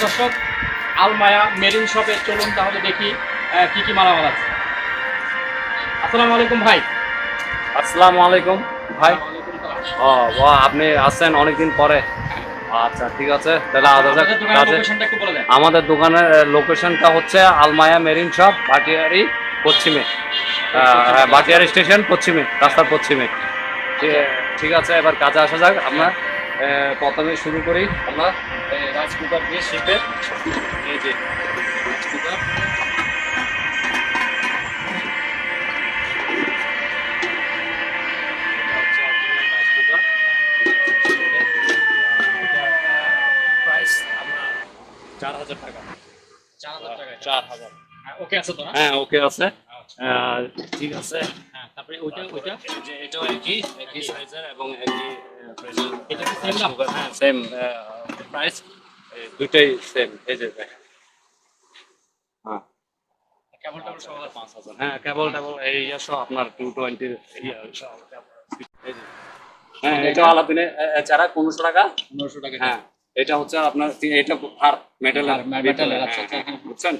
দর্শক, আলমায়া মেরিন শপে চলুন তাহলে দেখি কি কি মালামাল আছে। আসসালামু আলাইকুম ভাই। আসসালামু আলাইকুম ভাই। ও আপনি আসছেন অনেকদিন পরে। আচ্ছা ঠিক আছে, তাহলে আমাদের দোকানের লোকেশনটা হচ্ছে আলমায়া মেরিন শপ, ভাটিয়ারি পশ্চিমে, ভাটিয়ারি স্টেশন পশ্চিমে, রাস্তার পশ্চিমে। ঠিক আছে, এবার কাজে আসা যাক। আমরা প্রথমে শুরু করি আমরা রাইস কুকার দিয়ে শিখে। এই যে রাইস কুকার, প্রাইস আপনার 4000 টাকা। 4000 টাকা। 4000। ওকে আছে তো না? হ্যাঁ ওকে আছে। ঠিক আছে। হ্যাঁ, তারপরে ওইটা যে এটাও একই সাইজের এবং একই প্রেসার। এটা কি সেম দাম? হ্যাঁ সেম প্রাইস, দুইটাই সেম। এই যে দেখেন, হ্যাঁ কেবল টেবল সহ 5000। হ্যাঁ কেবল এই সহ আপনার 220 এই যে। হ্যাঁ এটা আলাদিনে ছাড়া 1500 টাকা। 1500 টাকা। হ্যাঁ এটা হচ্ছে আপনার, এটা আর মেটালের বুঝছেন।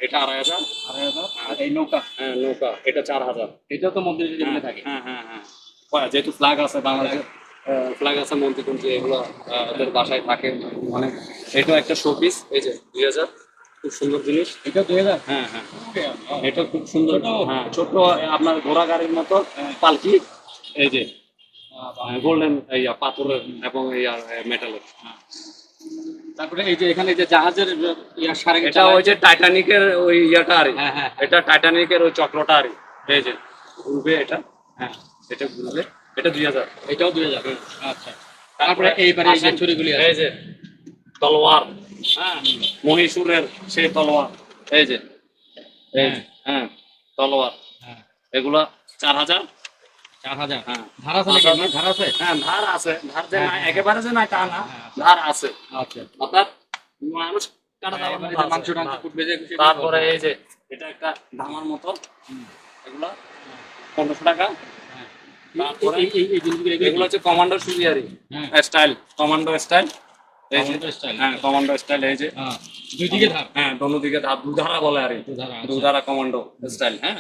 এটা 2500। আর এই নৌকা, হ্যাঁ নৌকা, এটা 4000। এটা তো মন্দিরে যেগুলো থাকে। হ্যাঁ হ্যাঁ হ্যাঁ, যেহেতু ফ্ল্যাগ আছে বাংলাদেশের, ফ্ল্যাগ আছে মন্ত্রী টন্ত্রী, এগুলো ওদের বাসায় থাকে অনেক। এটা একটা শোপিস, এই যে 2000, খুব সুন্দর জিনিস। এটা 2000। হ্যাঁ হ্যাঁ, এটা খুব সুন্দর। হ্যাঁ ছোট আপনার ঘোড়া গাড়ির মতো পালকি। এই যে গোল্ডেন পাথরের এবং মেটালের। তারপরে এই যে এখানে যে জাহাজের সারে, এটা ওই যে টাইটানিকের ওই ইয়াটা আর হ্যাঁ হ্যাঁ, এটা টাইটানিকের ওই চক্রটা আর এই যে ঘুরবে এটা। হ্যাঁ এটা ঘুরবে, এটা 2000। এটাও 2000। আচ্ছা, তারপরে এইবারে এই যে ছুরিগুলি আছে, এই যে তলোয়ার, হ্যাঁ মহীশূরের সেই তলোয়ার, এই যে হ্যাঁ তলোয়ার, এগুলা 4000। 4000। হ্যাঁ ধার আছে নাকি? ধার আছে? হ্যাঁ ধার আছে, ধার যে না একেবারে যে না তা না, ধার আছে। আচ্ছা, অর্থাৎ মানুষ কাটা যাওয়ার মতো আছে। মাংস টাংস ফুটবে যে। তারপরে এই যে এটা একটা ধামার মতো, এগুলা 1500 টাকা। তারপরে এই জিনিসগুলো এগুলো হচ্ছে কমান্ডো সুরিয়ারি স্টাইল, কমান্ডো স্টাইল। এই যে স্টাইল। হ্যাঁ কমান্ডো স্টাইল, এই যে দুই দিকে ধার। হ্যাঁ দোনো দিকে ধার, দুধারা বলে আর দুধারা কমান্ডো স্টাইল। হ্যাঁ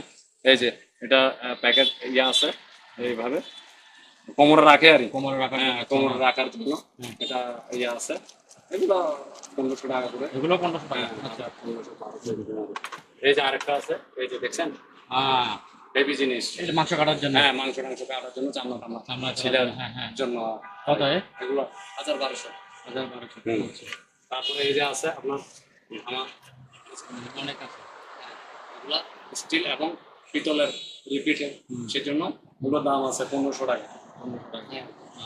এই যে এটা প্যাকেট আছে এইভাবে কোমরে রাখে আর কোমরে রাখার, হ্যাঁ কোমরে রাখার জন্য এটা আছে। এগুলো 1500 টাকা করে। এগুলো 1500 টাকা। আচ্ছা 1500। এই যে আরেকটা আছে, এই যে দেখছেন, হেভি জিনিস, এটা মাংস কাটার জন্য। হ্যাঁ মাংস কাটার জন্য, চামড়া ছিলার জন্য। কত এগুলো 1200। তারপরে এই যে আছে আপনার আমার অনেক আছে, এগুলা স্টিল এবং পিতলের রিপিটের, সেজন্য এগুলোর দাম আছে 1500 টাকা।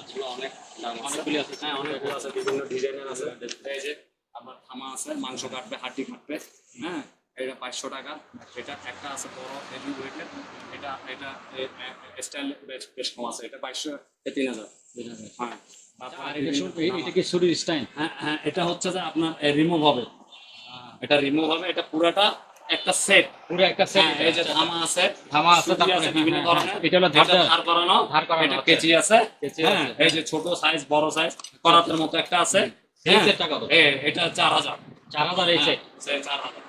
এগুলো অনেক দাম আছে, হ্যাঁ অনেকগুলো আছে, বিভিন্ন ডিজাইনের আছে। এই যে আপনার থামা আছে, মাংস কাটবে, হাড্ডি কাটবে। হ্যাঁ এটা 500 টাকা। এটা একটা আছে বড় হেভি ওয়েটের, এটা স্টাইল বেশ কম আছে, এটা 2200, 3000। হ্যাঁ এটা কি ছুরির স্টাইল? হ্যাঁ হ্যাঁ, এটা হচ্ছে যে আপনার রিমুভ হবে, এটা রিমুভ হবে, এটা পুরাটা একটা সেট, পুরো একটা সেট। এই যে ধামা আছে, তারপরে বিভিন্ন ধরনের, এটা হলো ধার করানো, এটা কেচি আছে। হ্যাঁ এই যে ছোট সাইজ, বড় সাইজ, করাতের মতো একটা আছে। এই সেটটা কত? এটা 4000। 4000 এই সেট। 4000।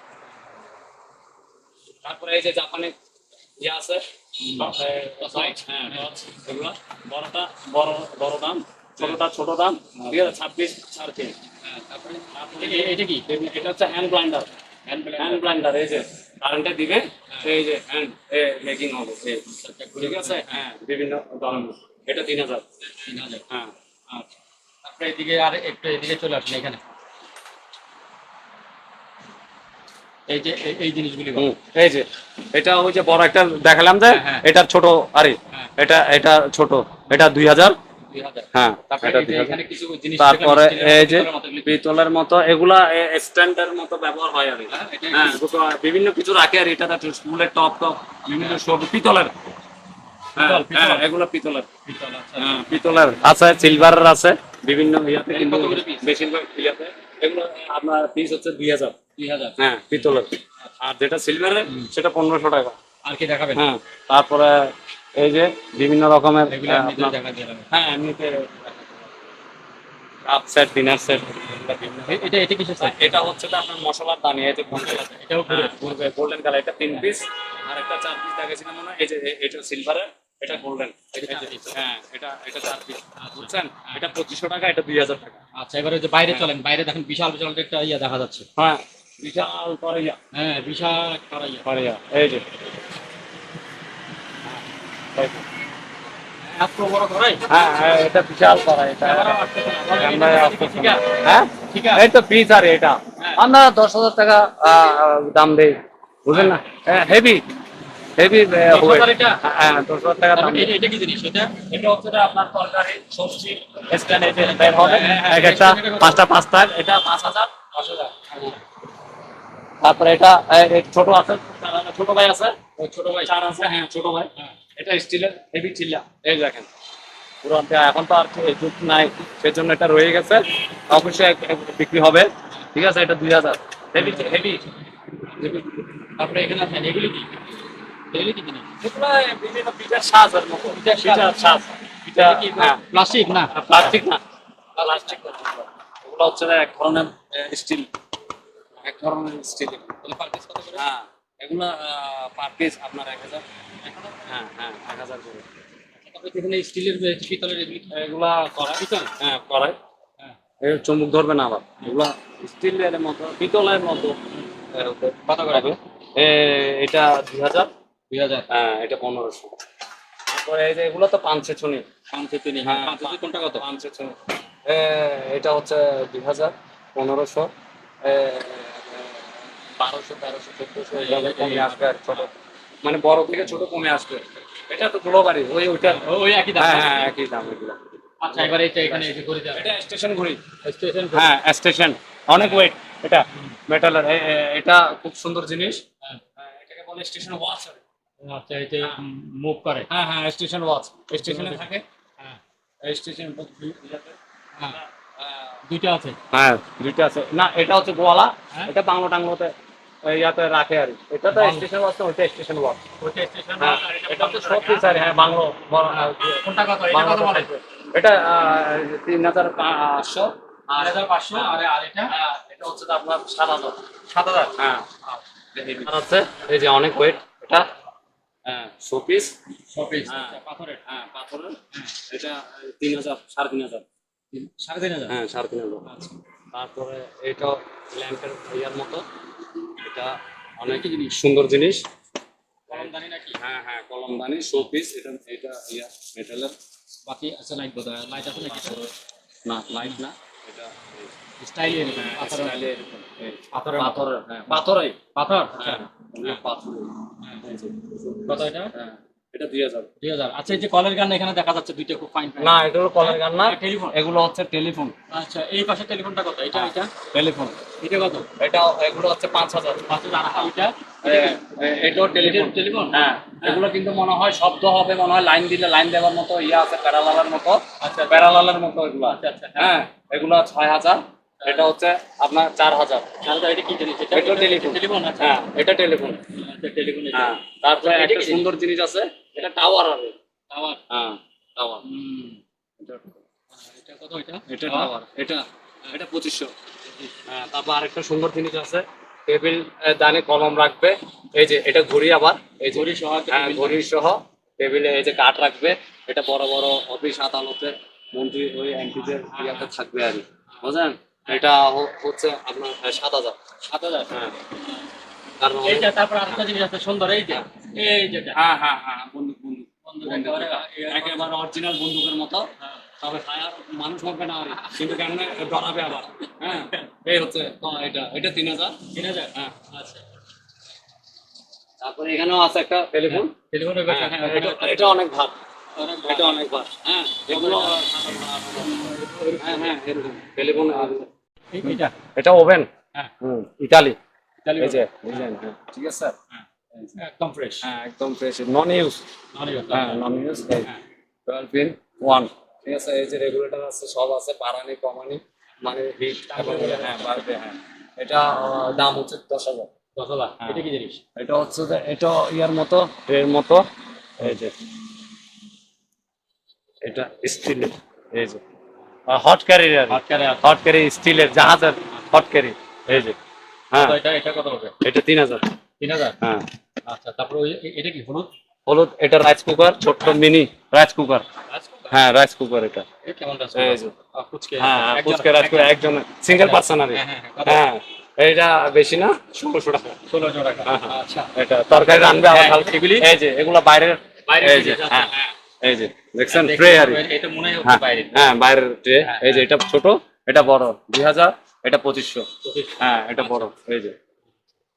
তারপরে এই যে জাপানি আছে, এগুলো বড়টা বড় দাম, ছোটটা ছোট দাম, ঠিক আছে 26, 3.5। তারপরে এটা কি? এটা হচ্ছে হ্যান্ড ব্লাইন্ডার। হ্যান্ড ব্লাইন্ডার এই যে কারেন্টে দিবে, এই যে হ্যান্ড মেকিং হবে, ঠিক আছে। হ্যাঁ বিভিন্ন ধরনের, এটা 3000। হ্যাঁ আচ্ছা, তারপরে এদিকে আর একটু এদিকে চলে আসুন এখানে। এই যে এই জিনিসগুলি, এই যে এটা ওই যে বড় একটা দেখালাম যে, এটার ছোট আরে এটা ছোট, এটা 2000। হ্যাঁ তারপরে এই যে পিতলের মতো, এগুলা স্ট্যান্ডের মতো ব্যবহার হয় আর হ্যাঁ বিভিন্ন কিছু রাখে আর এটা স্কুলের টপ বিভিন্ন সব পিতলের। হ্যাঁ এগুলো পিতলের, পিতলের আছে, সিলভারের আছে, বিভিন্ন ইয়াতে, কিন্তু বেশিরভাগ ইয়াতে এগুলো আপনার পিস হচ্ছে 2000। হ্যাঁ পিতলের। আর যেটা সিলভারের সেটা 1500 টাকা। আর কি দেখাবেন? হ্যাঁ তারপরে এই যে বিভিন্ন রকমের, হ্যাঁ এমনিতে কাপ সেট, ডিনার সেট, এগুলা বিভিন্ন এটা এটা কিসের সাইজ? এটা হচ্ছে তো আপনার মশলার দানি, এই যে এটাও গোল্ডেন কালার, এটা 3 পিস আর একটা 4 পিস দেখেছিলাম মনে হয়। এই যে এটা সিলভারের, এটা গোল্ডেন। হ্যাঁ, এটা 4 পিস, বুঝছেন? এটা 2500 টাকা, এটা 2000 টাকা। আচ্ছা, এবারে যে বাইরে চলেন, বাইরে দেখেন বিশাল বিশাল একটা ইয়া দেখা যাচ্ছে। হ্যাঁ, বিশাল করাইয়া, হ্যাঁ, বিশাল একটা ইয়া। করাইয়া, এই যে এত বড় করাই? হ্যাঁ হ্যাঁ, এটা বিশাল করাই, এটা ক্যামেরা আসতেছে না। আমরা ঠিক আছে। হ্যাঁ, ঠিক আছে। এই তো পিস আর এটা আমরা 10,000 টাকা দাম দেই, বুঝলেন না? হেভি হেভি 10,000 এটা? হ্যাঁ, 10,000 টাকা দাম। এটা কি জিনিস এটা? এটা হচ্ছে আপনার তরকারি সবজি স্ট্যান্ড, এই যে বের হবে এক একটা 5টা 5টা, এটা 5,000 10,000। তারপরে এটা ছোট আছে, ছোট ভাই আছে, ওই ছোট ভাই। 4 আছে, হ্যাঁ ছোট ভাই। এটা স্টিলের হেভি চিল্লা, এই দেখেন পুরো। এখন তো আর যুগ নাই, সেজন্য এটা রয়ে গেছে, অবশ্যই বিক্রি হবে। ঠিক আছে, এটা 2000, হেভি হেভি। তারপরে এখানে আছেন এগুলি কি? এগুলি কি জিনিস? এগুলো বিভিন্ন পিঠার সাজের মতো, পিঠার সাজ, পিঠা। কি হ্যাঁ, প্লাস্টিক না? প্লাস্টিক না, প্লাস্টিক না, ওগুলো হচ্ছে এক ধরনের স্টিল, এক ধরনের স্টিল। পার পিস কত করে? হ্যাঁ, এগুলা পার পিস আপনার 1000। হ্যাঁ হ্যাঁ, 1000 করে। তারপরে এখানে স্টিলের পিতলের এগুলি কি? এগুলা করায়, পিতল? হ্যাঁ করায়। হ্যাঁ। এর চুম্বক ধরবে না আবার, এগুলা স্টিলের মতো, পিতলের মতো। কত করে? এটা 2000। 2000। হ্যাঁ, এটা 1500। তারপরে এই যে এগুলো তো পাঞ্চে ছুনি। পাঁচশো তিন। হ্যাঁ, পাঁচশো কোনটা কত? পাঞ্চে ছুনি। এটা হচ্ছে 2000, 1500, 1200, 1300, 1400 এইভাবে কমে আসবে আর ছোট, মানে বড় থেকে ছোট কমে আসবে। এটা তো গ্লোবালি ওইটা। ওই একই দাম? হ্যাঁ হ্যাঁ, একই দাম এগুলো। আচ্ছা, এবারে এটা এখানে এসে করে দেন। এটা স্টেশন ঘড়ি। স্টেশন। হ্যাঁ, স্টেশন, অনেক ওয়েট এটা, মেটালের। এটা খুব সুন্দর জিনিস। এটাকে বলে স্টেশন ওয়াচ। আচ্ছা, এটা মুভ করে? হ্যাঁ হ্যাঁ, স্টেশন ওয়াচ, স্টেশনে থাকে। হ্যাঁ। স্টেশন হ্যাঁ, দুইটা আছে। হ্যাঁ, দুইটা আছে না, এটা হচ্ছে গোয়ালা, হ্যাঁ। এটা বাংলো টাংলোতে ইয়াতে রাখে আর কি। এটা তো স্টেশন ওয়াচ, ওইটা স্টেশন ওয়াচ। ওইটা স্টেশন। হ্যাঁ, এটা তো সব পিস আর, হ্যাঁ বাংলো কোনটা কত? এটা কত বলে? এটা 3500। 3500। আর এটা? এটা হচ্ছে তো আপনার 7000। 7000। হ্যাঁ, আর আছে এই যে অনেক ওয়েট এটা। হ্যাঁ, শোপিস। শপিস। হ্যাঁ। পাথরের? হ্যাঁ, পাথরের। এটা 3000, 3500। 3500। হ্যাঁ, 3500। আচ্ছা। তারপরে এটা ল্যাম্পের ইয়ার মতো, এটা অনেক সুন্দর জিনিস। কলমদানি নাকি? হ্যাঁ হ্যাঁ, কলমদানি, শোপিস। এটা ইয়া মেটালের। বাকি আছে লাইট বোধ হয়। লাইট আছে নাকি? না, লাইট না, এটা স্টাইলে পাথরের। পাথরের। পাথরের। হ্যাঁ, পাথরই। পাথর? হ্যাঁ, পাথর। কত এটা? হ্যাঁ, এটা 2000। 2000। আচ্ছা, এই যে কলের গান এখানে দেখা যাচ্ছে দুইটা, খুব ফাইন ফাইন। না, এটা হলো কলের গান না, টেলিফোন। এগুলো হচ্ছে টেলিফোন। আচ্ছা, এই পাশে টেলিফোনটা কত? এটা এটা টেলিফোন, এটা কত? এটা এগুলো হচ্ছে 5000। 5000। এটা এটাও টেলিফোন। টেলিফোন। হ্যাঁ, এগুলো কিন্তু মনে হয় শব্দ হবে, মনে হয় লাইন দিলে লাইন দেওয়ার মতো ইয়া আছে, প্যারালালের মতো। আচ্ছা, প্যারালালের মতো এগুলো। আচ্ছা আচ্ছা। হ্যাঁ, এগুলো 6000। এটা হচ্ছে আপনার 4000। এটা কি জিনিস? এটা এটা টেলিফোন। টেলিফোন। আচ্ছা। হ্যাঁ, এটা টেলিফোন। আচ্ছা, টেলিফোন। হ্যাঁ, তারপরে এটা একটা কি সুন্দর জিনিস আছে, এটা টাওয়ার হবে। টাওয়ার। হ্যাঁ, টাওয়ার। এটা কত? এটা এটা টাওয়ার, এটা 2500। হ্যাঁ, তারপর আরেকটা সুন্দর জিনিস আছে, টেবিল দানে কলম রাখবে। এই যে এটা ঘড়ি, আবার এই যে ঘড়ি সহ। হ্যাঁ, ঘড়ি সহ টেবিলে এই যে কাঠ রাখবে। এটা বড় বড় অফিস আদালতে মন্ত্রী ওই এমপিদের ইয়াতে থাকবে আর কি, বুঝলেন? এটা হচ্ছে আপনার 7000। 7000। হ্যাঁ, কারণ এইটা। তারপর আরেকটা জিনিস আছে সুন্দর, এই যে এই যেটা। হ্যাঁ হ্যাঁ হ্যাঁ, বন্দুক বন্দুক বন্দুক বন্দুক, একেবারে একেবারে অরিজিনাল বন্দুকের মতো। তবে ফায়ার মানুষ হবে না আর, কিন্তু কেমন ডরাবে আবার। হ্যাঁ, এই হচ্ছে এটা 3000। 3000। হ্যাঁ, আচ্ছা। তারপরে এখানেও আছে একটা টেলিফোন। টেলিফোনের হ্যাঁ, কথা। এটা অনেক ভার, এটা অনেক ভার। হ্যাঁ, এগুলো হ্যাঁ হ্যাঁ, এরকম টেলিফোন। এইটা। এটা ওভেন। হ্যাঁ। ইতালি। ইতালি। এই যে বুঝলেন? হ্যাঁ, ঠিক আছে। একদম ফ্রেশ। হ্যাঁ, একদম ফ্রেশ, নন ইউজ। হ্যাঁ, নন ইউজ। 12 পিন 1। ঠিক আছে, এই যে রেগুলেটর আছে, সব আছে, বাড়ানি কমানি, মানে হিট। হ্যাঁ, বাড়বে। হ্যাঁ, এটা দাম হচ্ছে 10,000। 10,000। হ্যাঁ। এটা কি জিনিস? এটা হচ্ছে যে এটা ইয়ার মতো, এর মতো। এই যে এটা স্টিল, এই যে হট ক্যারি, হট ক্যারি আছে। হট ক্যারি স্টিলের জাহাজের হট ক্যারি, এই যে। হ্যাঁ, এটা কত হবে? এটা 3000। 3000। হ্যাঁ। আচ্ছা, তারপরে ওই এটা কি হলুদ? হলুদ, এটা রাইস কুকার, ছোট্ট মিনি রাইস কুকার। হ্যাঁ, রাইস কুকার এটা। এই কেমন রাইস এই কুকার? যে। ফুচকে হ্যাঁ, একজন ফুচকা রাইস কুকার একজন সিঙ্গেল পার্সন আর কি। কত? হ্যাঁ, এটা বেশি না, 1600 টাকা। 1600 টাকা। হ্যাঁ, হ্যাঁ। আচ্ছা, এটা তরকারি রান্না আবার হ্যাঁ, হালকা। এগুলি? এই যে এগুলা বাইরের, বাইরের এই যে। জিনিস, আচ্ছা, হ্যাঁ, হ্যাঁ। এই যে দেখছেন দেখতে ট্রে আর হবে, কি। এটা মনে হচ্ছে হ্যাঁ, বাইরে। হ্যাঁ, বাইরের ট্রে। হ্যাঁ, এই যে এটা ছোট, এটা বড় 2000, এটা 2500। 2500। হ্যাঁ, এটা বড়। এই যে।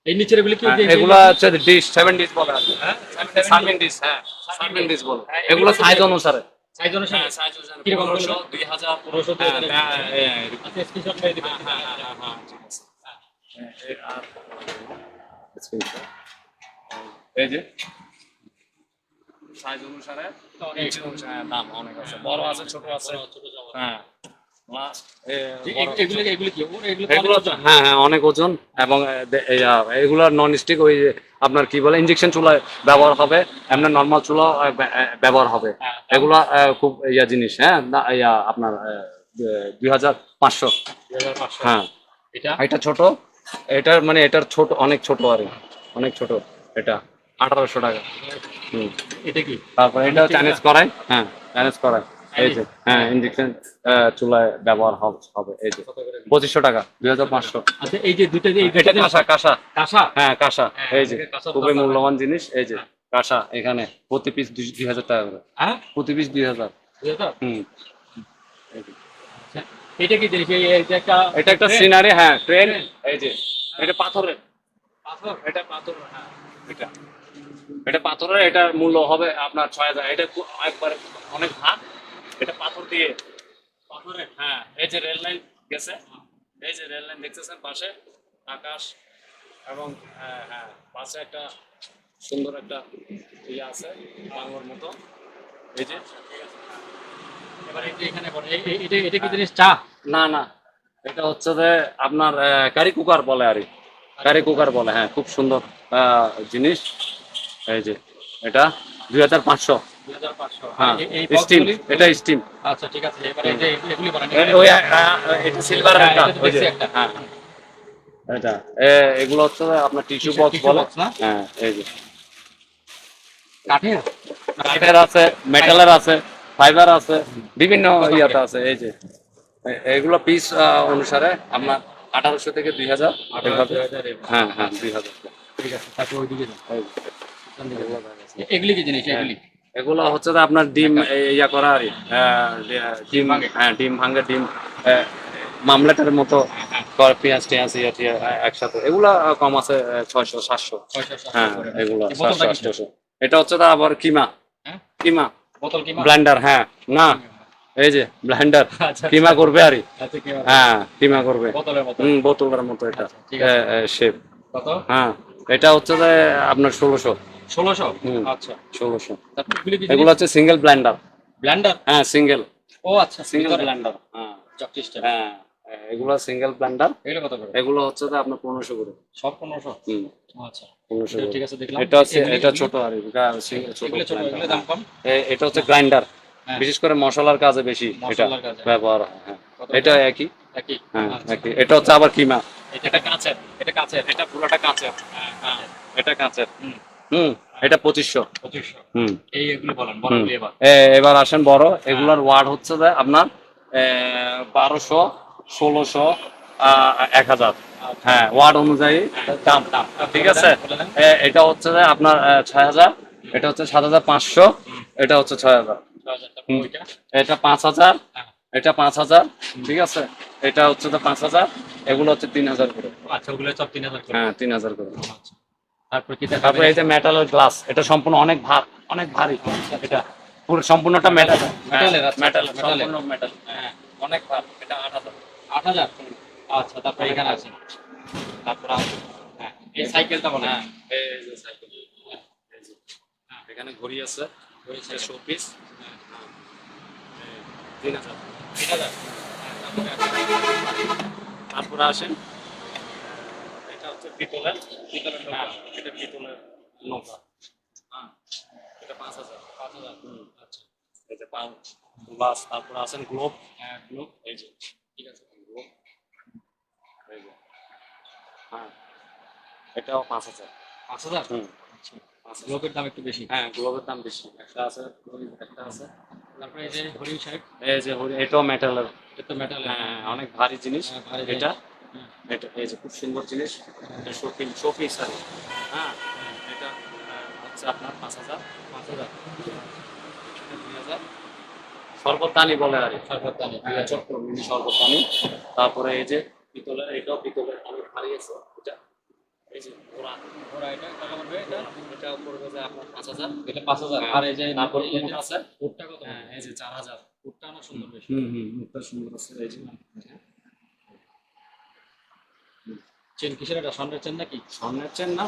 এই নিচের এগুলি কি? হ্যাঁ, যে- এগুলা হচ্ছে ডিশ, 7 ডিশ বলে আর কি। হ্যাঁ, সার্ভিং ডিশ। হ্যাঁ, সার্ভিং ডিশ বলে। হ্যাঁ, এগুলো এগুলো সাইজ অনুসারে। সাইজ অনুসারে? হ্যাঁ, সাইজ অনুসারে। কিরকম 1500, বলবেন? 2000, 1500, হ্যাঁ, 2000 হ্যাঁ, হ্যাঁ, এরকম। আচ্ছা, স্ক্রিনশট মেরে দিবেন। হ্যাঁ, হ্যাঁ, হ্যাঁ, হ্যাঁ, ঠিক আছে। হ্যাঁ, আর screenshot। এই যে সাইজ অনুসারে, ইঞ্চি অনুসারে দাম অনেক আছে, বড় আছে, ছোট আছে। ছোট জামা। হ্যাঁ, লাস্ট এগুলি এগুলি কি? এগুলো এগুলো তো, হ্যাঁ, হ্যাঁ, অনেক ওজন। এবং এগুলো নন স্টিক, ওই যে আপনার কি বলে ইঞ্জেকশন চুলায় ব্যবহার হবে, এমনি নর্মাল চুলা ব্যবহার হবে। হ্যাঁ। এগুলা খুব ইয়া জিনিস। হ্যাঁ, ইয়া আপনার 2500। 2500। হ্যাঁ, এটা এটা ছোট, এটার মানে এটার ছোট, অনেক ছোট আর কি, অনেক ছোট। এটা 1800 টাকা। হুম। এটা কি? তারপরে এটা চাইনিজ কড়াই। হ্যাঁ, চাইনিজ কড়াই। এই যে, হ্যাঁ, ইঞ্জেকশন চুলায় ব্যবহার হবে। এই যে 2500 টাকা, 2500। আচ্ছা, এই যে দুটো যে এটা কাঁসা, কাঁসা। কাঁসা। হ্যাঁ, কাঁসা। হ্যাঁ, এই যে এটাকে কাঁসার খুবই দাম মূল্যবান জিনিস। এই যে কাঁসা, এখানে প্রতি পিস 2000 টাকা করে। হ্যাঁ, প্রতি পিস 2000। বুঝছো? হুম। এই যে। আচ্ছা, এটা কি জিনিস? এই যে একটা এটা একটা সিনারি। হ্যাঁ, ট্রেন। এই যে এটা পাথরের, পাথর। এটা পাথরের। হ্যাঁ, এটা পাথরের। এটার মূল্য হবে আপনার 6000। এটা একবারে অনেক ভাগ। এটা পাথর দিয়ে। পাথরের। হ্যাঁ, এই যে রেল লাইন গেছে, এই যে রেল লাইন দেখতেছেন পাশে, আকাশ, এবং হ্যাঁ, হ্যাঁ, পাশে একটা সুন্দর একটা ইয়ে আছে বাংলোর মতো। এই যে। এবার এই যে এখানে বলে, এটা এটা কি জিনিস? চা? না, না, এটা হচ্ছে যে আপনার কারি কুকার বলে আর কি। কারি কুকার বলে। হ্যাঁ, খুব সুন্দর জিনিস। এই যে এটা 2500। 2500। হ্যাঁ, এই স্টিম, বক্সগুলি? এটা স্টিম। আচ্ছা, ঠিক আছে। এবার এই যে এগুলি বলেন। ওই এটা সিলভারের একটা, এটা তো ওই যে। দেখছি একটা। হ্যাঁ, এটা এগুলো হচ্ছে আপনার টিস্যু Tissue- বক্স tissue বলে। box না? হ্যাঁ, এই যে কাঠের? কাঠের আছে, মেটালের আছে, ফাইবার আছে, বিভিন্ন ইয়াতে আছে। এই যে এগুলো পিস অনুসারে আপনার 1800 থেকে 2000 এভাবে। 2000 এর। হ্যাঁ, হ্যাঁ, 2000। ঠিক আছে, তারপর ওইদিকে যান। এই যে, এগুলো এগুলি কি জিনিস? এগুলি এগুলো হচ্ছে যে আপনার ডিম ইয়া করা আর কি। ডিম, ভাঙে। হ্যাঁ, ডিম ভাঙে, ডিম মামলেটের মতো করে, পেঁয়াজ টেঁয়াজ ইয়া টিয়া একসাথে। এগুলা কম আছে 600 700। 600। হ্যাঁ, এগুলো এই বোতলটা 700 কিসের? 800। এটা হচ্ছে তো আবার কিমা, হ্যাঁ, কিমা বোতল কি? ব্লেন্ডার। হ্যাঁ, না, এই যে ব্লেন্ডার আচ্ছা, কিমা করবে আর কি। আচ্ছা, কি হবে? হ্যাঁ, কিমা করবে। বোতলের মতো। বোতলের মতো এটা আচ্ছা, ঠিক আছে। শেপ। কত? হ্যাঁ, এটা হচ্ছে যে আপনার 1600। 1600। হুম। আচ্ছা, 1600। তারপর এগুলি কি? এগুলো হচ্ছে সিঙ্গেল ব্লেন্ডার। ব্লেন্ডার? হ্যাঁ, সিঙ্গেল, ও আচ্ছা, সিঙ্গেল ভিতরে ব্লেন্ডার। হ্যাঁ, 34 টাকা। হ্যাঁ, এগুলো সিঙ্গেল ব্লেন্ডার। এগুলো কত করে? এগুলো হচ্ছে যে আপনার 1500 করে। সব 1500? হুম, আচ্ছা, 1500 এটা করে। ঠিক আছে, দেখলাম। এটা হচ্ছে, এগুলি- এটা এগুলি- ছোট আর কি, ছোট এগুলো ছোট, blender। এগুলো দাম কম। এটা হচ্ছে গ্রাইন্ডার, হ্যাঁ। বিশেষ করে মশলার কাজে বেশি এটা মশলার কাজে। ব্যবহার হয়। হ্যাঁ, কত? এটা একই। একই? হ্যাঁ, আচ্ছা। একই। এটা হচ্ছে আবার কিমা। এটা কাঁচের? এটা কাঁচের? এটা পুরোটা কাঁচের। হ্যাঁ, হ্যাঁ, এটা কাঁচের। হুম, হুম, এটা 2500। 2500। হুম। এগুলি বলেন, হুম। বড়গুলি এবার। এবার আসেন বড়। এগুলার ওয়াট হচ্ছে যে আপনার 1200, 1600, 1000। হ্যাঁ, ওয়াট অনুযায়ী দাম। দাম। ঠিক আছে। বলে দেন। এটা হচ্ছে যে আপনার 6000, এটা হচ্ছে 7500, এটা হচ্ছে 6000। 6000 টাকা। হুম। ওইটা? এটা 5000, হ্যাঁ। এটা 5000। ঠিক আছে। এটা হচ্ছে যে 5000, এগুলো হচ্ছে 3000 করে। আচ্ছা, ওগুলো সব 3000 করে। হ্যাঁ, 3000 করে। আচ্ছা, তারপর কি তারপরে দেখাবেন? এই যে মেটালের গ্লাস, এটা সম্পূর্ণ অনেক অনেক ভারী। এটা পুরো সম্পূর্ণটা মেটাল। মেটালের? আচ্ছা, মেটাল, মেটালের। সম্পূর্ণ মেটাল। হ্যাঁ, অনেক ভার। এটা 8000। 8000। আচ্ছা, তারপর এখানে আছে। তারপর আছে। হ্যাঁ, এই সাইকেলটা বলেন। হ্যাঁ, এই যে সাইকেল। হ্যাঁ, এই যে। হ্যাঁ, এখানে ঘড়ি আছে, ঘড়ি এটা শোপিস। হ্যাঁ, 3000। 3000। তারপরে আসেন, এটা হচ্ছে পিতলের। পিতলের নৌকা। হ্যাঁ, এটা পিতলের নৌকা। হ্যাঁ, এটা 5000। 5000। হুম। আচ্ছা, এই যে পাউচ গ্লাস, তারপরে আছেন গ্লোব, গ্লোব, এই যে ঠিক আছে। গ্লোব, এই যে হ্যাঁ এটাও 5,000। 5,000? হুম, আচ্ছা, 5,000। গ্লোবের দাম একটু বেশি। হ্যাঁ গ্লোবের দাম বেশি, একটা আছে, একটা আছে। তারপরে এই যে হরিণ সাহেব, এই যে এটাও মেটালের। এটা তো মেটাল। হ্যাঁ অনেক ভারী জিনিস ভারী এটা। হ্যাঁ, এটা এই যে খুব সুন্দর জিনিস, এটা শোপিস আর কি। হ্যাঁ এটা হচ্ছে আপনার 5,000। 5,000 এটা 2,000। শরবতদানি বলে আর কি। সরকারদানি। ছোট্ট মিনি শরবতদানি। তারপরে এই যে পিতলের, এটাও পিতলের অনেক ভারী আছে এটা। এই যে ঘোড়া, ওরা এটা কত পড়বে এটা? এটা পড়বে যে আপনার 5,000। এটা 5,000। হ্যাঁ, আর এই যে তারপর এটা উট আছে। উটটা কত? হ্যাঁ এই যে 4,000। উটটা না সুন্দর বেশ। উটটা সুন্দর আছে এই যে। চেন কিসের এটা? স্বর্ণের চেন নাকি? স্বর্ণের চেন না,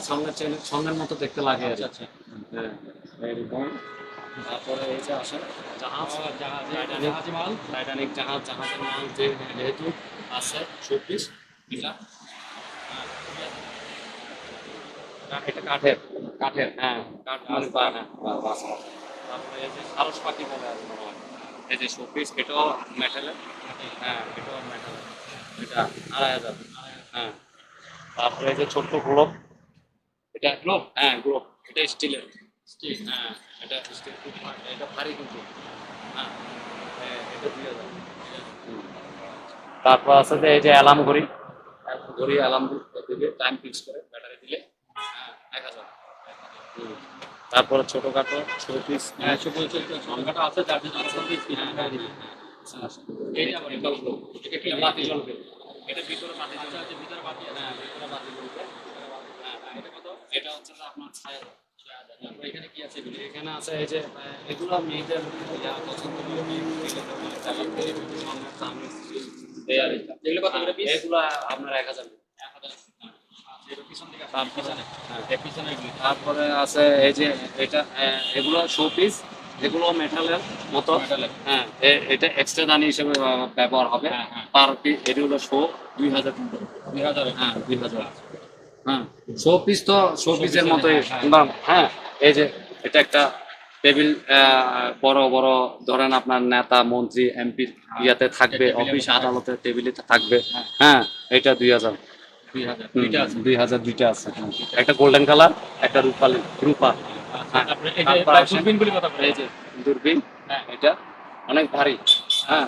স্বর্ণের মতো দেখতে লাগে আর কি। আচ্ছা। হ্যাঁ এরকম। তারপরে এই যে আসেন জাহাজ, জাহাজি মাল। টাইটানিক জাহাজ, জাহাজের মাল যেহেতু আছে শোপিস এটা। এটা কাঠের, হ্যাঁ কাঠ মানে হ্যাঁ বাস। তারপরে এই যে সারস পাখি বলে আর কি মনে হয়। এই যে শোপিস, এটাও মেটালের। হ্যাঁ এটাও মেটালের। এটা 2,500। হ্যাঁ তারপরে এই যে ছোট্ট গ্লোব, এটা গ্লোব, হ্যাঁ গ্লোব, এটা স্টিলের। স্টিল। হ্যাঁ এটা স্টিল, খুব এটা ভারী কিন্তু। হ্যাঁ এটা 2,000। তারপর আছে যে এই যে অ্যালার্ম ঘড়ি, অ্যালার্ম দিলে টাইম ফিক্স করে ব্যাটারি দিলে। হ্যাঁ 1,000। তারপরে ছোটখাটো শোপিস, হ্যাঁ, ছোটখাটো আছে যার জন্য আমরা বলছি স্পিড। এইটা আবার এটা হলো এটা কি বাতি জ্বলবে, এটা ভিতরে বাতি জ্বলবে। আচ্ছা, ভিতরে বাতি আছে। হ্যাঁ ভিতরে বাতি জ্বলবে। এটা কত? এটা হচ্ছে যে আপনার ছায়া। তারপরে এখানে কি আছে? এখানে আছে এই যে এগুলো মেয়েদের পছন্দ করে এগুলো কত করে পিস? এগুলো আপনার 1,000। এর পিছন দিকে আছে। তারপরে পিছনে। হ্যাঁ, এর পিছনে এগুলো। তারপরে আছে এই যে এটা এগুলো শো পিস, এগুলো মেটালের মতো। মেটালের। হ্যাঁ এটা এক্সট্রা দানি হিসেবে ব্যবহার হবে। হ্যাঁ, হ্যাঁ। পার পিস এটি হলো শো 2,000 টাকা। 2,000। হ্যাঁ 2,000। হ্যাঁ শো পিস তো শো পিসের মতোই হ্যাঁ, হ্যাঁ। দাম। হ্যাঁ এই যে এটা একটা টেবিল, বড় বড় ধরেন আপনার নেতা মন্ত্রী এমপি ইয়াতে থাকবে, টেবিলে অফিস থাকবে। আদালতে টেবিলে থাকবে। হ্যাঁ। হ্যাঁ এটা 2,000। 2,000 দুইটা আছে। 2,000 দুইটা আছে। একটা গোল্ডেন কালার, একটা রূপা। আচ্ছা, হ্যাঁ তারপরে এই যে তারপর আসেন, দূরবীনগুলি কত করে? এই যে দূরবীন, হ্যাঁ। এটা অনেক ভারী। হ্যাঁ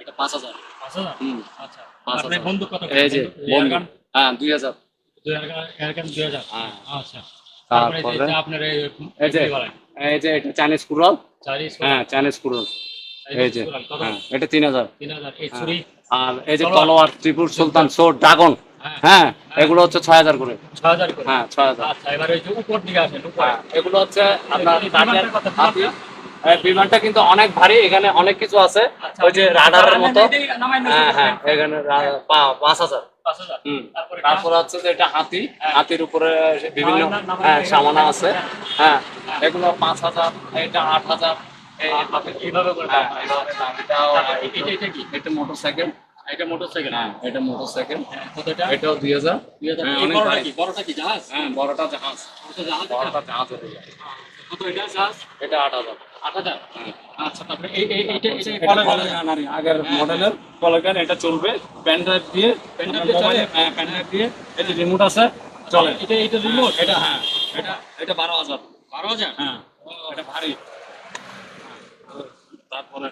এটা 5,000। 5,000? হুম আচ্ছা। 5,000। তারপরে বন্দুক কত করে? এই যে এয়ারগান? হ্যাঁ 2,000। 2,000। হ্যাঁ আচ্ছা। তারপরে এই তারপরে যে আপনার এই যে এগুলি বলেন। এটা চাইনিজ কুড়াল। চাইনিজ হ্যাঁ চাইনিজ কুড়াল। এই যে কত? হ্যাঁ এটা 3,000। 3,000। এই ছুরি? আর এই যে তলোয়ার। তলোয়ার, ত্রিপুর সুলতান, সোর, ড্রাগন। হ্যাঁ। হ্যাঁ এগুলো হচ্ছে 6,000 করে। 6,000 করে। হ্যাঁ 6,000। আচ্ছা, এবার ওই যে উপর দিকে আসেন। উপরে হ্যাঁ এগুলো হচ্ছে আপনার এই বিমানটা কত? হাতি। বিমানটা কিন্তু অনেক ভারী, এখানে অনেক কিছু আছে আচ্ছা, ওই যে রাডারের মতো। নামাই হ্যাঁ এখানে 5,000। 5,000। তারপর হচ্ছে যে এটা হাতি, হ্যাঁ। হাতির উপরে বিভিন্ন সামানা আছে। হ্যাঁ এগুলো 5,000, এটা 8,000। এইভাবে করে হ্যাঁ দাম। এইভাবে দাম। এটাও এটা কি? এটা মোটরসাইকেল। এটা মোটরসাইকেল। হ্যাঁ এটা মোটরসাইকেল। কত এটা? এটাও 2,000। 2,000। হ্যাঁ এই অনেক বড়টা ভারী। কি? বড়টা কি জাহাজ? হ্যাঁ বড়টা জাহাজ, ওটা জাহাজ এটা? বড়টা জাহাজ হয়ে যায়। কত এটা জাহাজ? এটা 8,000। 8,000। হ্যাঁ। আচ্ছা, তারপরে এটা এটা আগের মডেলের কলগান, এটা চলবে পেন ড্রাইভ দিয়ে। পেন ড্রাইভ দিয়ে চলে? হ্যাঁ পেন ড্রাইভ দিয়ে, এই যে রিমোট আছে চলে। এটা রিমোট? এটা হ্যাঁ এটা 12,000। 12,000? হ্যাঁ এটা ভারী। তারপরে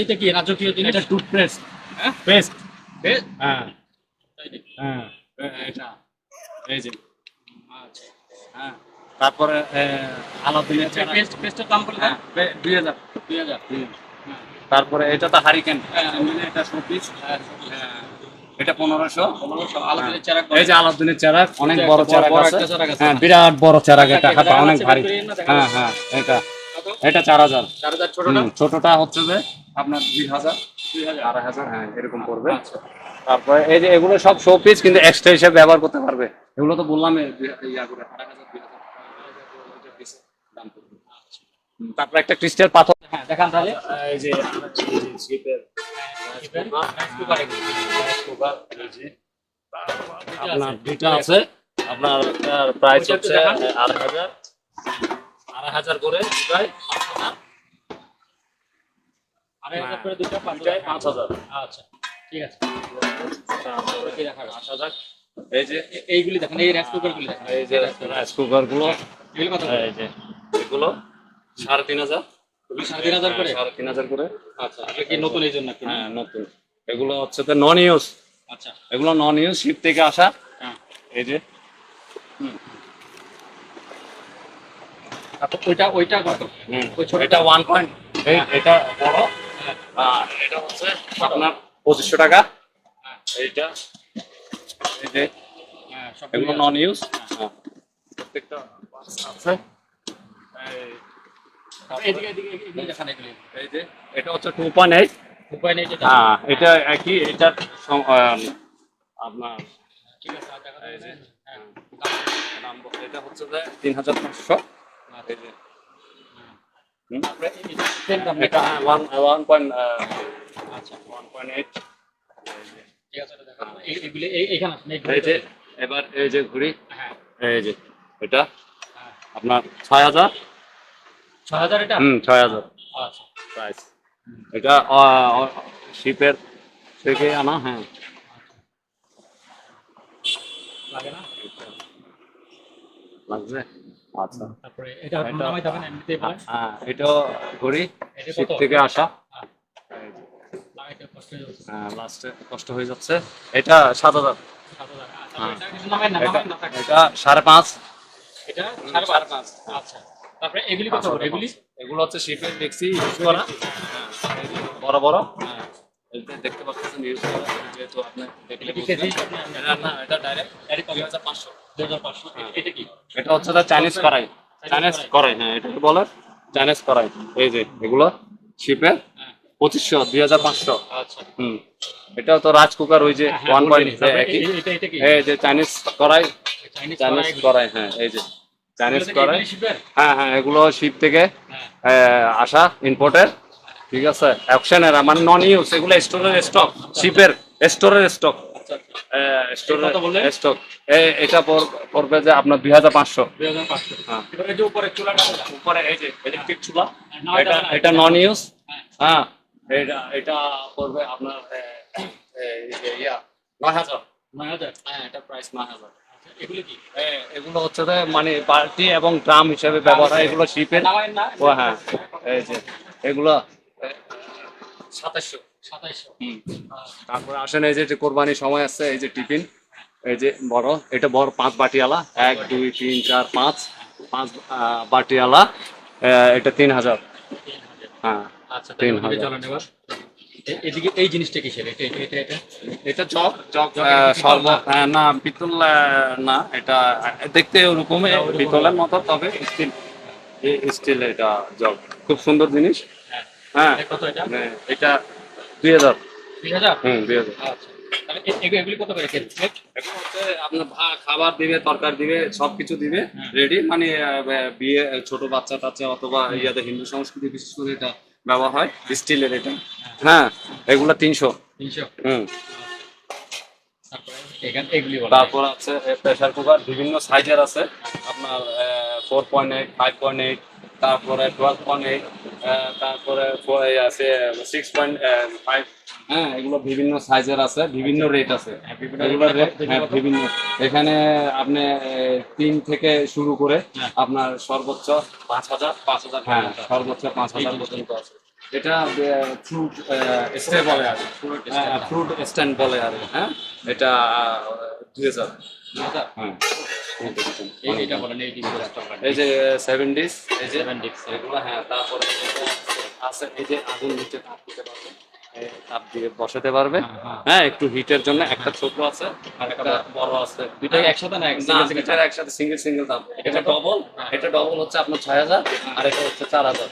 এটা কি রাজকীয় জিনিস? এটা টুথপেস্ট। হ্যাঁ? পেস্ট। বেশ। হ্যাঁ তাই নাকি? হ্যাঁ এটা এই যে। আচ্ছা। হ্যাঁ তারপরে আলাদিনের চেরাগ। পেস্টের দাম বলে দাম? 2,000। 2,000। হ্যাঁ। তারপরে এটা তো হারিকেন, এটা শোপিস। এটা 1,500। 1500। আলাদিনের চেরাগ। এই যে আলাদিনের চেরাগ, অনেক বড় চেরাগ বড় আছে। একটা চেরাগ আছে। হ্যাঁ বিরাট বড় চেরাগ, এটা হাতা দেখা অনেক যাচ্ছে, ভারী। বের করিয়ে না, দেখা হ্যাঁ যাচ্ছে। হ্যাঁ কত? এটা 4,000। 4,000 ছোটটা? ছোটটা হচ্ছে যে আপনার 2,000, 2,000। 2,500। হ্যাঁ এরকম পড়বে। আচ্ছা। তারপরে এই যে এগুলো সব শো পিস, কিন্তু এক্সট্রা হিসেবে ব্যবহার করতে পারবে। এগুলো তো বললাম ইয়া করে 8,000, 2,000 দাম পড়বে। তারপরে একটা ক্রিস্টাল পাথর। হ্যাঁ, দেখান তাহলে। এই যে শিপের আপনার দুইটা আছে। আপনার প্রাইস হচ্ছে 2,500 করে প্রায় 5,000। 2,500 করে দুটো, দুটাই 5,000। আচ্ছা ঠিক আছে। তারপরে কি রাখা আছে? 5,000। এই যে এইগুলি দেখেন, এই রাইস কুকার গুলি দেখেন, এই যে রাইস কুকার গুলো, এগুলি কত করে? এই যে এগুলো 3,500। এগুলি 3,500 করে? 3,500 করে। আচ্ছা, এগুলো কি নতুন এই জন্য? হ্যাঁ নতুন। এগুলো হচ্ছে তো নন ইউজ, আচ্ছা এগুলো নন ইউজ, শিপ থেকে আসা। হ্যাঁ। এই যে তারপর ওইটা কত? ওই ছোট এটা 1 পয়েন্ট, এটা বড়, এটা হচ্ছে আপনার 2,500 টাকা। এইটা এই যে হ্যাঁ, সব এগুলো নন ইউজ। প্রত্যেকটা আছে। এদিকে এদিকে এগুলি দেখান, এগুলি এই যে এটা হচ্ছে 2.8। উপায় নেই যেটা। হ্যাঁ এটা একই, এটার আপনার ঠিক আছে, আর দেখা এই যে যাবে। হ্যাঁ, এটা হচ্ছে যে 3,500। এই যে তারপরে এই দাম এটা 1 আচ্ছা 1.8। ঠিক আছে, এটা দেখান। এগুলি এইখানে আছে না, এই যে এবার এই যে ঘুড়ি, হ্যাঁ এই যে এটা হ্যাঁ। আপনার 6,000। 6,000 এটা? 6,000 আচ্ছা প্রাইস। এটা শিপের থেকে আনা। হ্যাঁ লাগে না? লাগবে। আচ্ছা তারপরে এটা নামাইতে হবে না এমনিতেই বলে? হ্যাঁ এটাও ঘুড়ি, এটা শিপ কত? থেকে আসা। হ্যাঁ, লাগাইতে কষ্ট হয়ে যাচ্ছে। লাস্টে কষ্ট হয়ে যাচ্ছে। এটা 7,000। 7,000। তারপরে এটা কিছু নামাই না, এটা নামাই না থাকে। এটা 5.5। এটা 5.5। 5.5। আচ্ছা, তারপরে এগুলি কত করে? এগুলি এগুলো হচ্ছে শিপের দেখছি ইউজ করা, বড় বড়। এই যে দেখতে পাচ্ছেন ইউজ করা, যেহেতু আপনি দেখলে কি কেজি? এটা না, এটা ডাইরেক্ট 2,500। 2,500। এটা কি? এটা হচ্ছে চাইনিজ কড়াই, চাইনিজ কড়াই। হ্যাঁ এটাকে বলে চাইনিজ কড়াই। এই যে এগুলো শিপে হ্যাঁ 2,500, 2,500। আচ্ছা। এটা তো রাজ কুকার, ওই যে হ্যাঁ, 1 পয়েন্ট তারপরে একই। এটা কি? এই যে চাইনিজ কড়াই, চাইনিজ চাইনিজ কড়াই। কড়াই। হ্যাঁ এই যে চাইনিজ কড়াই। এগুলি শিপের? হ্যাঁ হ্যাঁ এগুলো শিপ থেকে হ্যাঁ আসা, ইম্পোর্টের। ঠিক আছে, অপশনের মানে নন ইউজ, এগুলো স্টোরের স্টক, শিপের স্টোরের স্টক। আচ্ছা স্টোরের কত বললেন? স্টক। এটা পড়বে যে আপনার 2,500। 2,500। হ্যাঁ এবারে যে উপরে চুলাটা বললাম। উপরে এই যে ইলেকট্রিক চুলা, না, এটা না, এটা নন ইউজ। হ্যাঁ হ্যাঁ এটা পড়বে আপনার 9,000। 9,000। হ্যাঁ এটা প্রাইস 9,000। আচ্ছা, এগুলি কি? এগুলো হচ্ছে যে মানে বালতি এবং ড্রাম হিসেবে ব্যবহার হয়, এগুলো শিপের। নামাই না? ও হ্যাঁ এই যে এগুলো 2700। 2700। তারপরে আসেন এই যে কোরবানির সময় আছে, এই যে টিফিন, এই যে বড়, এটা বড় 5 বাটিওয়ালা, 1 2 3 4 5 বাটিওয়ালা। এটা 3,000। 3,000। হ্যাঁ আচ্ছা, তাহলে ওদিকে 3,000। চলেন এবার। এদিকে এই জিনিসটা কিসের? এটা এটা জগ জগ পিতল সর্ব না? না পিতল না, এটা দেখতে ওরকম পিতলের মতো, তবে স্টিল, স্টিল এটা জগ, খুব সুন্দর জিনিস। হ্যাঁ হ্যাঁ কত এটা? এটা 2,000। 2,000? 2,000। আচ্ছা, তাহলে এগুলি কত করে কেজি? এখন হচ্ছে আপনার খাবার দিবে, তরকারি দিবে, সবকিছু দিবে হ্যাঁ। রেডি, মানে বিয়ে ছোট বাচ্চা টাচ্চা অথবা ইয়াদের হিন্দু সংস্কৃতি বিশেষ করে এটা ব্যবহার হয়, স্টিলের এটা। হ্যাঁ এগুলা 300। 300। হুম। তারপরে এখানে এগুলি বলেন। তারপর আছে প্রেসার কুকার, বিভিন্ন সাইজের আছে আপনার 4.8, 5.8, তারপরে 12.8, তারপরে আছে 6.5। হ্যাঁ এগুলো বিভিন্ন সাইজের আছে, বিভিন্ন রেট আছে। বিভিন্ন এগুলোর রেট বিভিন্ন হ্যাঁ কত? বিভিন্ন। এখানে আপনি 3 থেকে শুরু করে হ্যাঁ। আপনার সর্বোচ্চ 5,000। 5,000। হ্যাঁ সর্বোচ্চ 5,000 পর্যন্ত আছে। এটা ফ্রুট স্টে বলে আর কি। ফ্রুট স্ট্যান্ড বলে আর কি। হ্যাঁ এটা 2,000। 2,000? হ্যাঁ fruit stand। এইটা বলেন, এই ডিসপ্লেটা বলেন। এই যে 7 ডিশ, এই যে 7 ডিশ। এগুলো। হ্যাঁ তারপরে আছে এই যে আগুন নিচে তাপ দিতে পারবে, তাপ দিয়ে বসাতে পারবে। হ্যাঁ একটু হিটের জন্য একটা ছোট আছে আর একটা বড় আছে। দুইটাই একসাথে না? না দুইটার একসাথে সিঙ্গেল সিঙ্গেল দাম। এটা ডবল, এটা ডবল হচ্ছে আপনার 6,000, আর এটা হচ্ছে 4,000।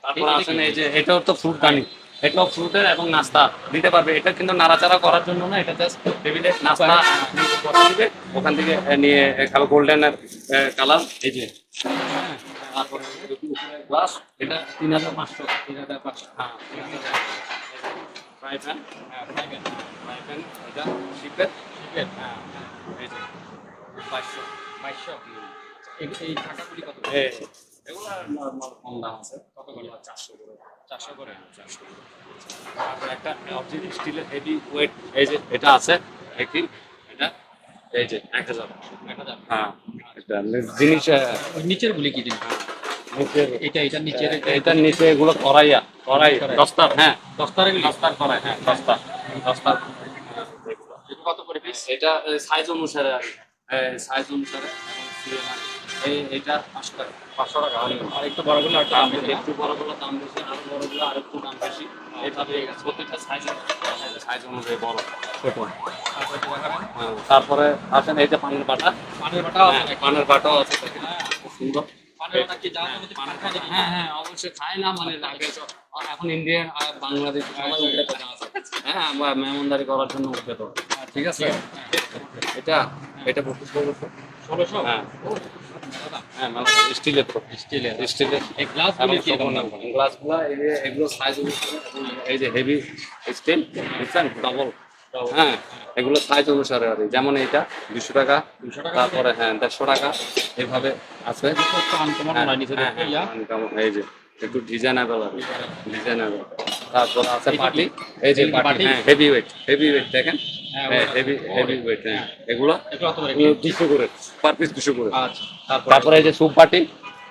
তারপর আসেন এই যে এটাও তো ফ্রুট গানি, এটাও ফ্রুটের এবং নাস্তা দিতে পারবে। এটা কিন্তু নাড়াচাড়া করার জন্য না, এটা জাস্ট টেবিলে নাস্তা বসা দিবে, ওখান থেকে নিয়ে খাবে। গোল্ডেনের কালার এই যে। তারপরে গ্লাস, এটা 3,500। 3,500। হ্যাঁ ফ্রাই প্যান, ফ্রাই প্যান এটা শিপের। শিপের? এই যে 500। 2200। এই ঢাকাগুলি কত? এগুলো নরমাল কম দাম আছে, কত করে? 400 করে। 400 করে। 400 করে। তারপরে একটা অরিজিনাল স্টিলের হেভি ওয়েট, এই যে এটা আছে একটি, এটা এই যে 1000। 1000। হ্যাঁ, এটা জিনিস ওই নিচের গুলি কি জিনিস? নিচের এটার নিচের এটার নিচে এগুলো কড়াই, কড়াই। দস্তার, হ্যাঁ দস্তার এগুলি? দস্তার কড়াই, হ্যাঁ দস্তার, দস্তার। এগুলো কত করে পিস? এটা সাইজ অনুসারে আর সাইজ অনুসারে এবং এটা 500 টাকা। 500 টাকা। আর একটু বড়গুলো আর দাম বেশি না? একটু বড়গুলো দাম বেশি, আরো বড়গুলো আর একটু দাম বেশি। এইভাবে প্রত্যেকটা সাইজ অনুযায়ী বড় ছোট। তারপরে কি দেখাবেন? তারপরে আসেন এই যে পানের বাটা, পানের বাটাও আছে নাকি? পানের বাটাও আছে, হ্যাঁ। খুব সুন্দর। পানের বাটা কি জানো যদি পান খায় নাকি? হ্যাঁ হ্যাঁ, অবশ্যই খায় না মানে আগে তো, এখন ইন্ডিয়া আর বাংলাদেশ সবাই উঠে তো হ্যাঁ, আমরা মেহমানদারি করার জন্য উঠে তো, ঠিক আছে। এটা এটা 2500। 1600? হ্যাঁ ও, দাদা। হ্যাঁ, স্টিলের তো, স্টিলের। স্টিলের এই গ্লাসগুলি কি রকম দাম? গ্লাসগুলো এই যে এগুলো সাইজ অনুসারে, এই যে হেভি স্টিল বুঝছেন, ডবল, হ্যাঁ এগুলো সাইজ অনুসারে আর কি। যেমন এইটা 200 টাকা, 200 টাকা? তারপরে হ্যাঁ 150 টাকা, এইভাবে আছে। একটু আনকমন হ্যাঁ, নয় নিচে হ্যাঁ, দেখতে, ইয়া? এই যে একটু ডিজাইনেবল আর ডিজাইনেবল। তারপর আছে পার্টি, এই যে এগুলো পার্টি, party? হ্যাঁ হেভি ওয়েট দেখেন, হ্যাঁ, হ্যাঁ ওটা। হেভি ওয়েট, হ্যাঁ এগুলো এগুলো কত করে? 200 করে পার পিস, 200 করে। আচ্ছা। তারপরে এই যে স্যুপ পার্টি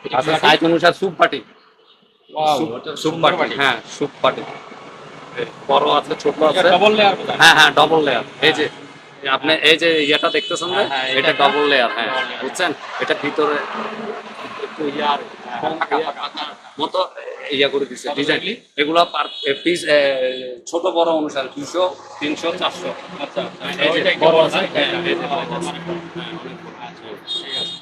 এটা আছে, party? সাইজ অনুসারে স্যুপ পার্টি, ওয়াও, স্যুপ সুন্দর পার্টি, বাটি। হ্যাঁ স্যুপ পার্টি, বড় আছে ছোট এটা আছে। ডবল লেয়ার বোধহয়। হ্যাঁ হ্যাঁ, ডবল লেয়ার। এই যে আপনি এই যে ইয়েটা দেখতেছেন না, হ্যাঁ, হ্যাঁ, এটা এটা ডবল লেয়ার, হ্যাঁ double layer। বুঝছেন, এটা ভিতরে একটু ইয়ার কম ফাঁকা, ইয়া, ফাঁকা। ফাঁকা মতো ইয়া করে দিচ্ছে কত ডিজাইন। এগুলি? এগুলা পার পিস ছোট বড় অনুসারে 200, 300, 400। আচ্ছা, এই যে ওইটা একটু বড় বড় আছে, না? হ্যাঁ, এই যে এটা বড় অনেক আছে। বড়। হ্যাঁ, অনেক বড়। আচ্ছা, ঠিক আছে।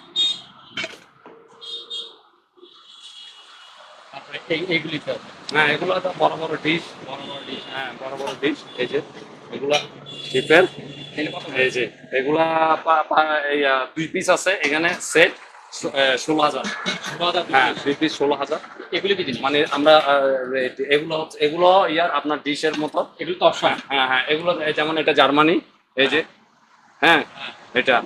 তারপরে এইগুলিতে আছে। হ্যাঁ এগুলো তো বড় বড় ডিশ, বড় বড় ডিশ। হ্যাঁ বড় বড় ডিশ, এই যে এগুলা ডিপের, এগুলো কত করে? এই যে এগুলা এই 2 পিস আছে এখানে, সেট 16,000। 16,000 হ্যাঁ 2 পিস 16,000। এগুলি কি জিনিস? মানে আমরা এগুলো ইয়ার আপনার ডিশের মতো। এগুলো তো অপশন। হ্যাঁ হ্যাঁ, এগুলো যেমন এটা জার্মানি, এই যে হ্যাঁ এটা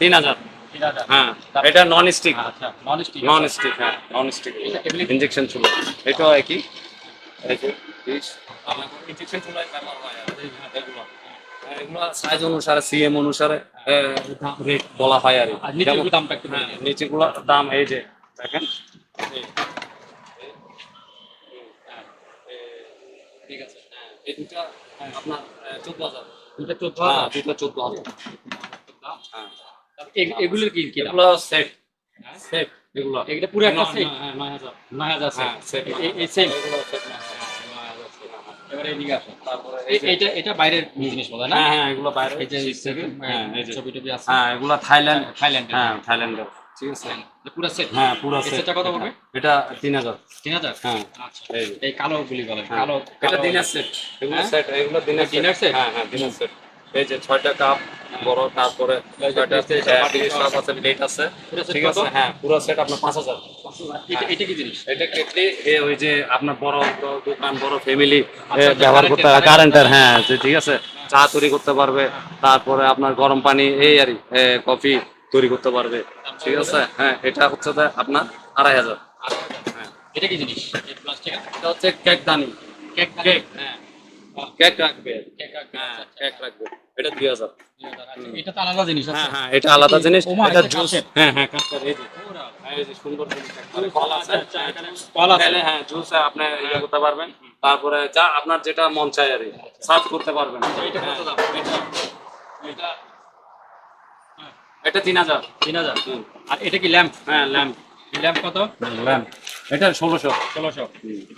3,000। 3000। হ্যাঁ এটা নন স্টিক, আচ্ছা, নন স্টিক। নন স্টিক, হ্যাঁ নন স্টিক এগুলি ইনজেকশন চুলা, এটাও একই। এই যে ডিশ ইনজেকশন চুলায় ব্যবহার হয় আর কি। এগুলো এগুলো সাইজ অনুসারে, সিএম অনুসারে রেট বলা হয় আর কি। আর নিচের যেমন- দামটা একটু বলে হ্যাঁ, দিন। নিচেগুলোর দাম এই যে দেখেন, ঠিক আছে। এই দুটা আপনার 14,000। দুটো 14,000। হ্যাঁ দুটো 14,000। হ্যাঁ এগুলোর কি কি দাম? এগুলো সেট, সেট এগুলো এটা পুরো একটা সেট? হ্যাঁ 9,000। 9000 হ্যাঁ সেট। সেট এই সেম। এগুলো সেট। এবারে এদিকে আসো। তারপরে এটা বাইরের জিনিস বোধ হয় না? হ্যাঁ হ্যাঁ এগুলো বাইরে এই যে হ্যাঁ এই যে ছবি টবি আছে। হ্যাঁ এগুলো থাইল্যান্ড, থাইল্যান্ডের। হ্যাঁ থাইল্যান্ডের, ঠিক আছে। পুরো সেট? হ্যাঁ পুরো এই সেট। সেটটা কত পড়বে? এটা 3,000। 3000? হ্যাঁ আচ্ছা। এই যে এই কালো গুলি বলে হ্যাঁ, কালো এটা কালো- দিনের সেট, এগুলো হ্যাঁ? সেট, এগুলো দিনের দিনের set? হ্যাঁ হ্যাঁ দিনের সেট। এই যে 6টা কাপ বড়, তারপরে এই যে 6টা plate আছে, party ডিশ sauce আছে, প্লেট আছে, পুরো set ঠিক কত? আছে। হ্যাঁ পুরো সেট আপনার 5,000। এটা কি জিনিস? এটা কেটলি ওই যে আপনার বড় দোকান, বড় ফ্যামিলি আচ্ছা, ব্যবহার করতে current-এর, কারেন্টের, হ্যাঁ ঠিক আছে, চা তৈরি করতে পারবে, তারপরে আপনার গরম পানি এই আর কফি তৈরি করতে পারবে, ঠিক আছে। হ্যাঁ এটা হচ্ছে যে আপনার 2,500। হ্যাঁ এটা কি জিনিস? এই প্লাস্টিক এটা হচ্ছে কেক দানি, কেক কেক, হ্যাঁ কেক রাখবে, কেক রাখবে। হ্যাঁ আচ্ছা, কেক রাখবে, এটা 2,000। আচ্ছা, এটা তো আলাদা জিনিস আছে। হ্যাঁ হ্যাঁ এটা আলাদা জিনিস, ওমা, এটা এটা জুস, কাঁচের। হ্যাঁ হ্যাঁ কাঁচের, এই যে ওরা, এই যে সুন্দর জিনিস, একবারে কল আছে, আচ্ছা, এখানে কল আছে। চাইলে হ্যাঁ জুস আপনি ইয়ে করতে পারবেন, তারপরে যা আপনার যেটা মন চায় আর সার্ভ করতে পারবেন। এটা কত দাম? এটা এটা 3,000। 3000। আর এটা কি ল্যাম্প? হ্যাঁ ল্যাম্প, ল্যাম্প কত? ল্যাম্প এটা 1600। 1600।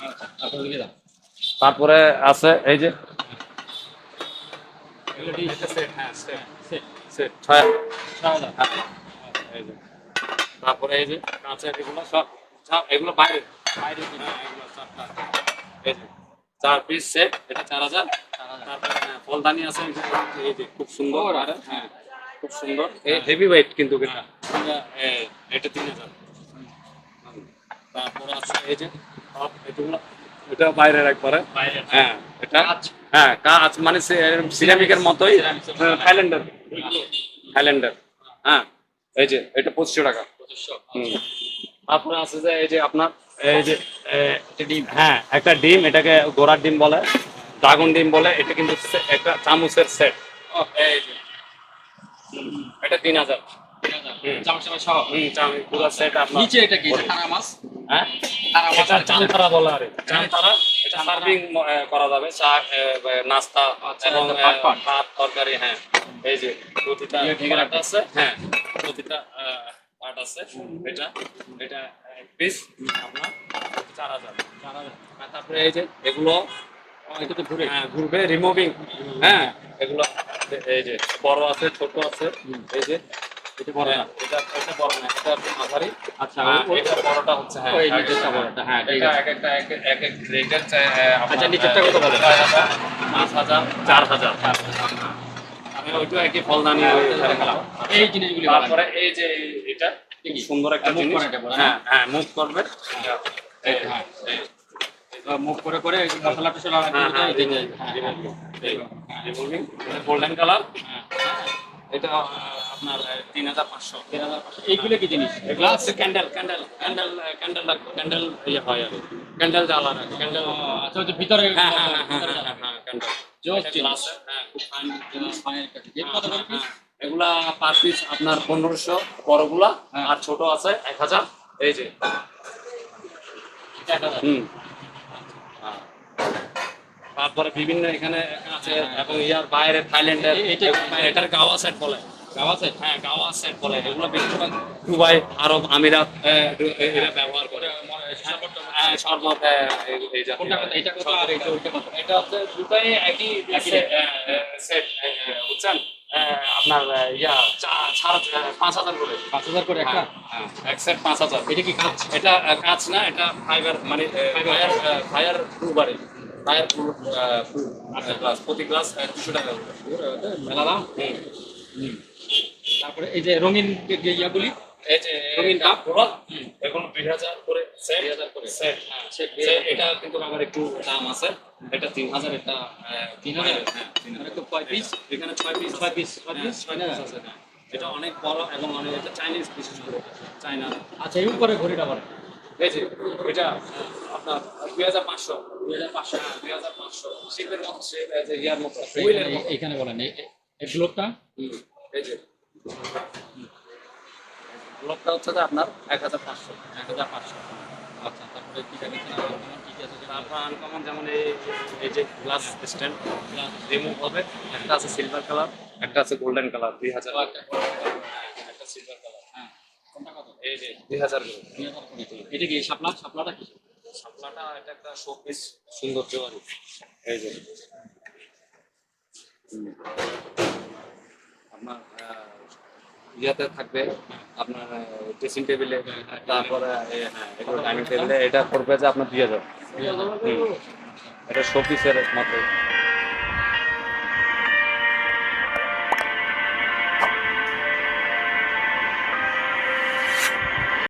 আচ্ছা, তারপর দিকে দাম। তারপরে আছে এই যে এগুলো ডিশ সেট, হ্যাঁ সেট, সেট সেট 6,000। 6000। এই যে তারপরে এই যে কাঁচের এগুলো সব সব এগুলো বাইরে, বাইরে কি? হ্যাঁ এগুলো চারটা, এই যে 4 পিস সেট, এটা 4,000। 4000। তারপরে হ্যাঁ ফলদানি আছে, এই যে খুব সুন্দর, ওরা, আরে, হ্যাঁ খুব সুন্দর, এই হেভি ওয়েট কিন্তু এটা, এটা 3,000। তারপরে আছে এই যে এগুলো, এটা বাইরের একবারে, বাইরে। হ্যাঁ এটা কাঁচ। হ্যাঁ কাঁচ মানে সিরামিকের মতোই, Ceramic এর মতো। থাইল্যান্ডের, থাইল্যান্ডের, হ্যাঁ এই যে এটা 2500 টাকা। 2500। হুম। তারপরে আছে যে এই যে আপনার এই যে এটা ডিম। হ্যাঁ একটা ডিম, এটাকে গোড়ার ডিম বলে, ড্রাগন ডিম বলে। এটা কিন্তু একটা চামচের সেট। এই যে এটা 3000। চামচ চামচ সহ। চামচ পুরো সেট আপনার। নিচে এটা কি? এটা কারা মাছ? হ্যাঁ কারা মাছ? এটা চামতারা বলে আর কি। চামতারা এটা সার্ভিং করা যাবে, চা নাস্তা আচ্ছা, এবং এটা পাট। ভাত তরকারি। হ্যাঁ এই যে প্রতিটা ইয়ে ঢেকে পার্ট আছে। হ্যাঁ প্রতিটা পার্ট আছে। এটা এটা পিস আপনার 4000। তারপরে এই যে এগুলো এটা তো ঘুরে। হ্যাঁ ঘুরবে, রিমুভিং। হ্যাঁ এগুলো এই যে বড় আছে, ছোট আছে। এই যে এটা বড় না। এটা বড় না, এটা একটু মাঝারি। আচ্ছা, এটা বড়টা হচ্ছে হ্যাঁ ওই নিচেরটা বড়টা। হ্যাঁ, ঠিক এটা আছে। এক এক রেটের আচ্ছা, নিচেরটা কত বলে? 5000 4000। আমি ওইটা একই ফলদানি দেখালাম। এই জিনিসগুলি তারপরে এই যে এটা খুব সুন্দর একটা মুভ জিনিস। করে এটা বলে, হ্যাঁ হ্যাঁ মুভ করবে। এই হ্যাঁ। মুভ করে করে মশলা টসলা হ্যাঁ হ্যাঁ গোল্ডেন কালার। এটা আপনার 3500। এইগুলো কি জিনিস? এগুলো হচ্ছে candle candle candle candle candle ইয়ে হয় আর ক্যান্ডেল জ্বালানো ক্যান্ডেল। আচ্ছা, ওই যে ভিতরে হ্যাঁ হ্যাঁ হ্যাঁ হ্যাঁ হ্যাঁ ক্যান্ডেল জোস গ্লাস। জিনিস। হ্যাঁ খুব ফাইন জিনিস ফাইনের কাছে। এর কত করে পিস? এগুলা পার পিস আপনার 1500 বড়গুলা, হ্যাঁ। আর ছোট আছে 1000। এই যে এটা 1000। হ্যাঁ। তারপরে বিভিন্ন এখানে আছে এবং ইয়ার বাইরে থাইল্যান্ডের এটা- এটার গাওয়া সেট বলে। গাওয়া আছে? হ্যাঁ গাওয়া সেট বলে। এগুলো বেশিরভাগ দুবাই, আরব আমিরাত এরা ব্যবহার করে। হ্যাঁ শরবত এই জাতীয়। কোনটা কত? এটা কত আর এটা ওইটা কত? এটা হচ্ছে দুটাই একই সেট বুঝছেন। আপনার ইয়া 5000 করে। 5000 করে একটা? হ্যাঁ এক সেট 5000। এটা কি কাঁচ? এটা কাঁচ না, এটা ফাইবার মানে ফায়ার প্রুফারে ফায়ার প্রুফ গ্লাস। প্রতি গ্লাস 200 টাকা করে। মেলা দাম। হুম। তারপরে এই যে রঙিন যে ইয়াগুলি, এই যে রঙিন কাপ। পুরো এগুলো 2000 করে সেট। 2000 করে। সেট। হ্যাঁ সেট এটা কিন্তু আমার একটু দাম আছে। এটা 3000। এটা 3000? হ্যাঁ 3000। মানে তো কয় পিস? এখানে 6 পিস 6 পিস। 6 হ্যাঁ, পিস? 6 পিস আছে। হ্যাঁ এটা অনেক বড় এবং অনেক এটা চাইনিজ, বিশেষ করে চায়না। আচ্ছা, এই উপরে ঘড়িটা বলে। এই যে এটা আপনার 2500। 2500। 2500 শিপের মতো, শেপ এই যে ইয়ার মতো, হুইলের মতো। এইখানে বলেন এই গ্লোবটা এই যে ব্লকটা হচ্ছে যে আপনার 1500। 1500। আচ্ছা, তারপরে কি জানেন কি কি আছে? তারপর আনকমন যেমন এই যে গ্লাস স্ট্যান্ড রিমুভ হবে। একটা আছে সিলভার কালার, একটা আছে গোল্ডেন কালার 2000। একটা সিলভার কালার। হ্যাঁ, কোনটা কত? এই যে 2000 করে। 2000 করে। এটা কি শাপলাটা কি? শাপলাটা এটা একটা শোপিস, সৌন্দর্য আর কি। এই যে আপনার ইয়াতে থাকবে আপনার ড্রেসিং টেবিলে, তারপরে ডাইনিং টেবিলে। এটা পড়বে যে আপনার 2000। এটা শোপিসের মতো।